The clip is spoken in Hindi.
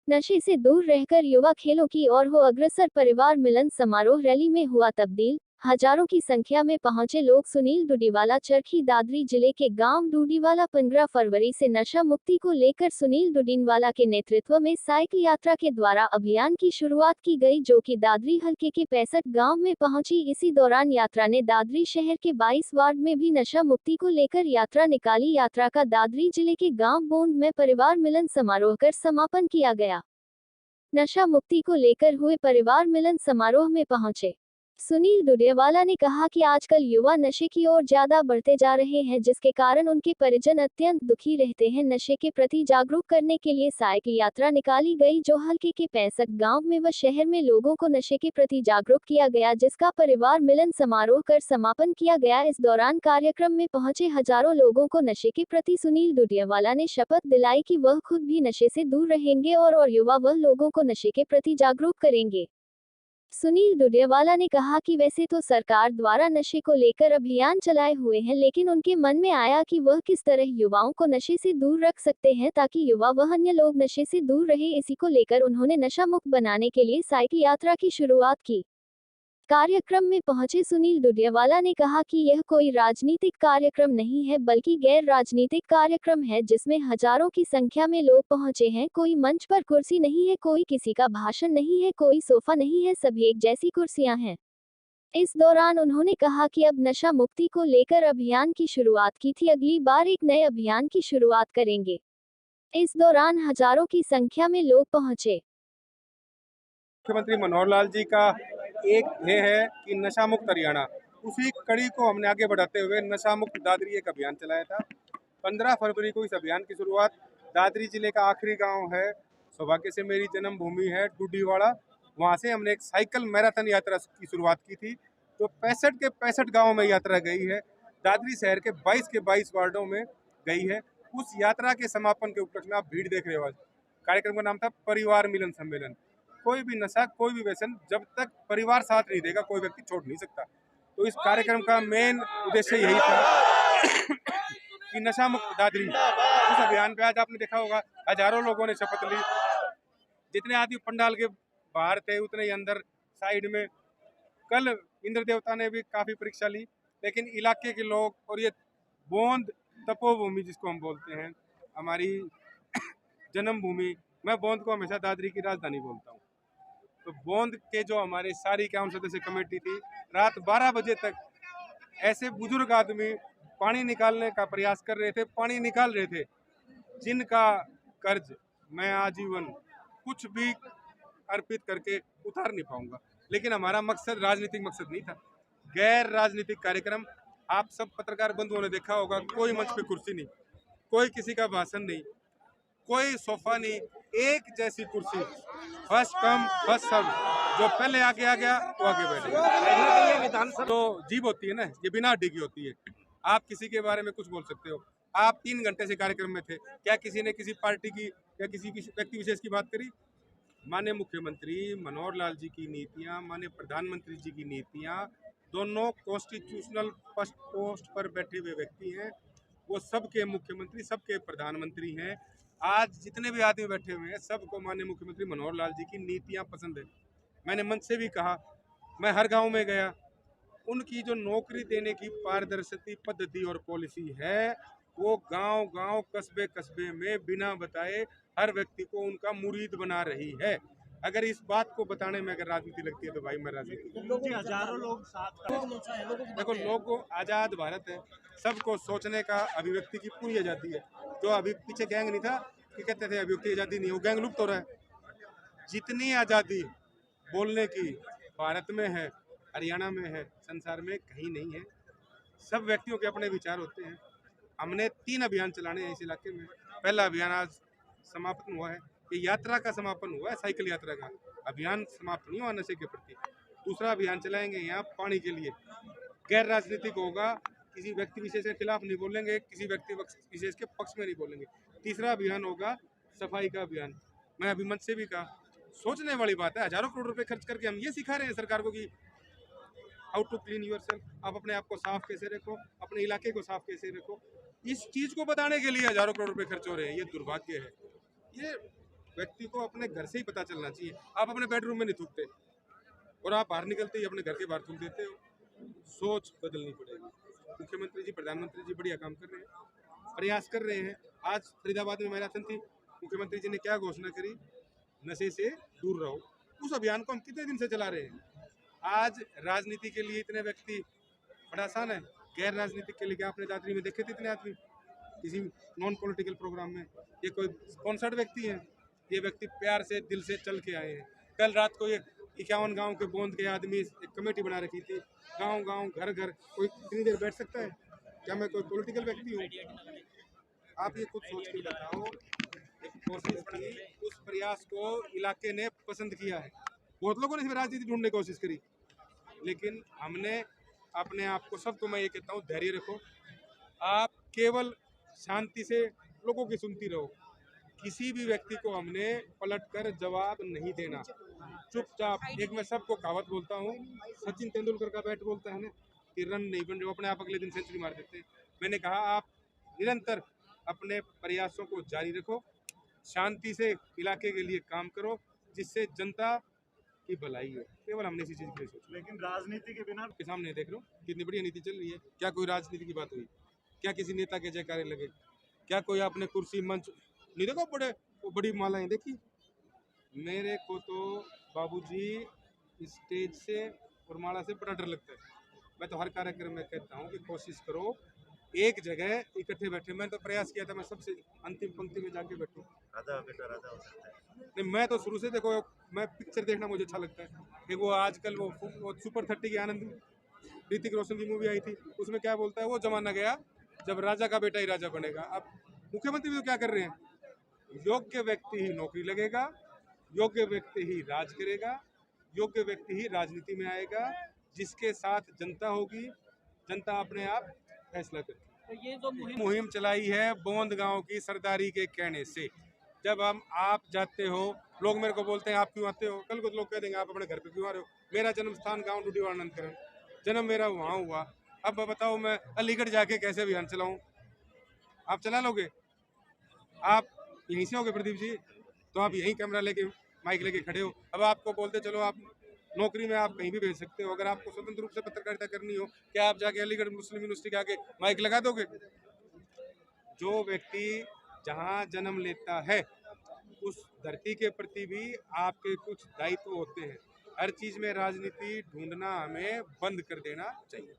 नशे से दूर रहकर युवा खेलों की ओर हो अग्रसर। परिवार मिलन समारोह रैली में हुआ तब्दील। हजारों की संख्या में पहुंचे लोग। सुनील डूडीवाला चरखी दादरी जिले के गांव डूडीवाला 15 फरवरी से नशा मुक्ति को लेकर सुनील डूडीवाला के नेतृत्व में साइकिल यात्रा के द्वारा अभियान की शुरुआत की गई, जो कि दादरी हलके के 65 गांव में पहुंची। इसी दौरान यात्रा ने दादरी शहर के 22 वार्ड में भी नशा मुक्ति को लेकर यात्रा निकाली। यात्रा का दादरी जिले के गांव बोंद में परिवार मिलन समारोह कर समापन किया गया। नशा मुक्ति को लेकर हुए परिवार मिलन समारोह में पहुंचे सुनील डूडीवाला ने कहा कि आजकल युवा नशे की ओर ज्यादा बढ़ते जा रहे हैं, जिसके कारण उनके परिजन अत्यंत दुखी रहते हैं। नशे के प्रति जागरूक करने के लिए साइकिल यात्रा निकाली गई, जो हल्के के 65 गांव में व शहर में लोगों को नशे के प्रति जागरूक किया गया, जिसका परिवार मिलन समारोह कर समापन किया गया। इस दौरान कार्यक्रम में पहुंचे हजारों लोगों को नशे के प्रति सुनील डूडीवाला ने शपथ दिलाई कि वह खुद भी नशे से दूर रहेंगे और युवा वह लोगों को नशे के प्रति जागरूक करेंगे। सुनील डूडीवाला ने कहा कि वैसे तो सरकार द्वारा नशे को लेकर अभियान चलाए हुए हैं, लेकिन उनके मन में आया कि वह किस तरह युवाओं को नशे से दूर रख सकते हैं ताकि युवा व अन्य लोग नशे से दूर रहे। इसी को लेकर उन्होंने नशा मुक्त बनाने के लिए साइकिल यात्रा की शुरुआत की। कार्यक्रम में पहुंचे सुनील डूडीवाला ने कहा कि यह कोई राजनीतिक कार्यक्रम नहीं है, बल्कि गैर राजनीतिक कार्यक्रम है, जिसमें हजारों की संख्या में लोग पहुंचे हैं। कोई मंच पर कुर्सी नहीं है, कोई किसी का भाषण नहीं है, कोई सोफा नहीं है, सभी एक जैसी कुर्सियां हैं। इस दौरान उन्होंने कहा कि अब नशा मुक्ति को लेकर अभियान की शुरुआत की थी, अगली बार एक नए अभियान की शुरुआत करेंगे। इस दौरान हजारों की संख्या में लोग पहुंचे। मुख्यमंत्री मनोहर लाल जी का एक ध्येय है कि नशा मुक्त हरियाणा, उसी कड़ी को हमने आगे बढ़ाते हुए नशा मुक्त दादरी एक अभियान चलाया था। 15 फरवरी को इस अभियान की शुरुआत दादरी जिले का आखिरी गांव है, सौभाग्य से मेरी जन्मभूमि है डूडीवाड़ा, वहां से हमने एक साइकिल मैराथन यात्रा की शुरुआत की थी। तो 65 के 65 गाँव में यात्रा गई है, दादरी शहर के 22 वार्डों में गई है। उस यात्रा के समापन के उपलक्ष्य में आप भीड़ देख रहे हो। कार्यक्रम का नाम था परिवार मिलन सम्मेलन। कोई भी नशा, कोई भी व्यसन, जब तक परिवार साथ नहीं देगा कोई व्यक्ति छोड़ नहीं सकता। तो इस कार्यक्रम का मेन उद्देश्य यही था कि नशा मुक्त दादरी। उस अभियान पे आज आपने देखा होगा हजारों लोगों ने शपथ ली। जितने आदमी पंडाल के बाहर थे उतने ही अंदर साइड में। कल इंद्र देवता ने भी काफी परीक्षा ली, लेकिन इलाके के लोग और ये बोंद तपोभूमि जिसको हम बोलते हैं, हमारी जन्मभूमि, मैं बोंद को हमेशा दादरी की राजधानी बोलता हूँ। तो बोंद के जो हमारे सारी काउंट सदस्य कमेटी थी, रात 12 बजे तक ऐसे बुजुर्ग आदमी पानी निकालने का प्रयास कर रहे थे, पानी निकाल रहे थे, जिनका कर्ज मैं आजीवन कुछ भी अर्पित करके उतार नहीं पाऊंगा। लेकिन हमारा मकसद राजनीतिक मकसद नहीं था, गैर राजनीतिक कार्यक्रम। आप सब पत्रकार बंधुओं ने देखा होगा, कोई मंच पे कुर्सी नहीं, कोई किसी का भाषण नहीं, कोई सोफा नहीं, एक जैसी कुर्सी, फर्स्ट कम फर्स्ट सर्व। जो पहले आगे आ गया वो आगे बैठ गया। तो जीभ होती है ना, ये बिना हड्डी की होती है। आप किसी के बारे में कुछ बोल सकते हो। आप 3 घंटे से कार्यक्रम में थे, क्या किसी ने किसी पार्टी की या किसी व्यक्ति विशेष की बात करी? माननीय मुख्यमंत्री मनोहर लाल जी की नीतियां, माननीय प्रधानमंत्री जी की नीतियां, दोनों कॉन्स्टिट्यूशनल फर्स्ट पोस्ट पर बैठे हुए व्यक्ति हैं। वो सबके मुख्यमंत्री, सबके प्रधानमंत्री हैं। आज जितने भी आदमी बैठे हुए हैं, सबको माननीय मुख्यमंत्री मनोहर लाल जी की नीतियां पसंद है। मैंने मंच से भी कहा, मैं हर गांव में गया, उनकी जो नौकरी देने की पारदर्शी पद्धति और पॉलिसी है, वो गांव गांव कस्बे कस्बे में बिना बताए हर व्यक्ति को उनका मुरीद बना रही है। अगर इस बात को बताने में अगर राजनीति लगती है तो भाई मैं राजनीति। हजारों लोग साथ देखो, लोगों आजाद भारत है, सबको सोचने का, अभिव्यक्ति की पूरी आजादी है। जो अभी पीछे गैंग नहीं था कि कहते थे अभिव्यक्ति आजादी नहीं, वो गैंग लुप्त हो रहा है। जितनी आजादी बोलने की भारत में है, हरियाणा में है, संसार में कहीं नहीं है। सब व्यक्तियों के अपने विचार होते हैं। हमने 3 अभियान चलाने हैं इस इलाके में। पहला अभियान आज समापन हुआ है, ये यात्रा का समापन हुआ है, साइकिल यात्रा का अभियान समाप्त नहीं हुआ नशे के प्रति। दूसरा अभियान चलाएंगे यहाँ पानी के लिए, गैर राजनीतिक होगा, किसी व्यक्ति विशेष के खिलाफ नहीं बोलेंगे, किसी व्यक्ति विशेष के पक्ष में नहीं बोलेंगे। तीसरा अभियान होगा सफाई का अभियान। मैं अभी मंच से भी कहा, सोचने वाली बात है, हजारों करोड़ रुपए खर्च करके हम ये सिखा रहे हैं सरकार को कि हाउ टू क्लीन योरसेल्फ। आप अपने आप को साफ कैसे रखो, अपने इलाके को साफ कैसे रखो। इस चीज को बताने के लिए हजारों करोड़ रुपए खर्च हो रहे हैं। ये दुर्भाग्य है। ये व्यक्ति को अपने घर से ही पता चलना चाहिए। आप अपने बेडरूम में नहीं थूकते और आप बाहर निकलते ही अपने घर के बाहर थूक देते हो। सोच बदलनी पड़ेगी। मुख्यमंत्री जी, प्रधानमंत्री जी बढ़िया काम कर रहे हैं, प्रयास कर रहे हैं। आज फरीदाबाद में मैराथन थी, मुख्यमंत्री जी ने क्या घोषणा करी, नशे से दूर रहो। उस अभियान को हम कितने दिन से चला रहे हैं। आज राजनीति के लिए इतने व्यक्ति बड़ा आसान है, गैर राजनीतिक के लिए क्या आपने दादरी में देखे थे इतने आदमी किसी नॉन पॉलिटिकल प्रोग्राम में? ये कोई स्पॉन्सर्ड व्यक्ति है, ये व्यक्ति प्यार से दिल से चल के आए हैं। कल रात को ये 51 गांव के बोंद के आदमी एक कमेटी बना रखी थी, गांव गांव घर घर, कोई कितनी देर बैठ सकता है? क्या मैं कोई पॉलिटिकल व्यक्ति हूँ? आप ये खुद सोच के बताओ। एक कोशिश की, उस प्रयास को इलाके ने पसंद किया है। बहुत लोगों ने इसमें राजनीति ढूंढने की कोशिश करी, लेकिन हमने अपने आप को, सबको मैं ये कहता हूँ, धैर्य रखो। आप केवल शांति से लोगों की सुनती रहो। किसी भी व्यक्ति को हमने पलट कर जवाब नहीं देना, चुपचाप। एक मैं सबको कहावत बोलता हूँ, सचिन तेंदुलकर का बैट बोलता है ना कि रन नहीं बन रहे, अपने आप अगले दिन सेंचुरी मार देते हैं। मैंने कहा आप निरंतर अपने प्रयासों को जारी रखो, शांति से इलाके के लिए काम करो, जिससे जनता की भलाई है। केवल हमने इसी चीज के लिए सोचा। लेकिन राजनीति के बिना के सामने देख रहे हो कितनी बढ़िया नीति चल रही है। क्या कोई राजनीति की बात हुई? क्या किसी नेता के जयकारे लगे? क्या कोई आपने कुर्सी मंच नहीं देखो? बड़े वो बड़ी मालाएं देखी? मेरे को तो बाबूजी स्टेज से और माला से बड़ा डर लगता है। मैं तो हर कार्यक्रम में कहता हूँ कि कोशिश करो एक जगह इकट्ठे बैठे। मैं तो प्रयास किया था मैं सबसे अंतिम पंक्ति में जाके बैठूं। राजा बेटा राजा हो सकता है। नहीं, मैं तो शुरू से, देखो, मैं पिक्चर देखना मुझे अच्छा लगता है। एक वो आजकल वो सुपर 30 की आनंद ऋतिक रोशन की मूवी आई थी, उसमें क्या बोलता है, वो जमाना गया जब राजा का बेटा ही राजा बनेगा। अब मुख्यमंत्री भी तो क्या कर रहे हैं, योग्य व्यक्ति ही नौकरी लगेगा, योग्य व्यक्ति ही राज करेगा, योग्य व्यक्ति ही राजनीति में आएगा, जिसके साथ जनता होगी, जनता अपने आप फैसला करेगी। तो ये जो मुहिम चलाई है बोंद गांव की सरदारी के कहने से। जब आप जाते हो, लोग मेरे को बोलते हैं आप क्यों आते हो, कल को लोग कह देंगे आप अपने घर पे क्यों आ रहे हो। मेरा जन्म स्थान गाँव डूडीवाला आनंदकरण, जन्म मेरा वहाँ हुआ। अब बताओ मैं अलीगढ़ जाके कैसे अभियान चलाऊं? आप चला लोगे? आप यहीं से होगे प्रदीप जी, तो आप यहीं कैमरा लेके माइक लेके खड़े हो। अब आपको बोलते चलो आप नौकरी में आप कहीं भी भेज सकते हो, अगर आपको स्वतंत्र रूप से पत्रकारिता करनी हो, क्या आप जाके अलीगढ़ मुस्लिम यूनिवर्सिटी के आगे माइक लगा दोगे? जो व्यक्ति जहाँ जन्म लेता है उस धरती के प्रति भी आपके कुछ दायित्व होते हैं। हर चीज में राजनीति ढूंढना हमें बंद कर देना चाहिए।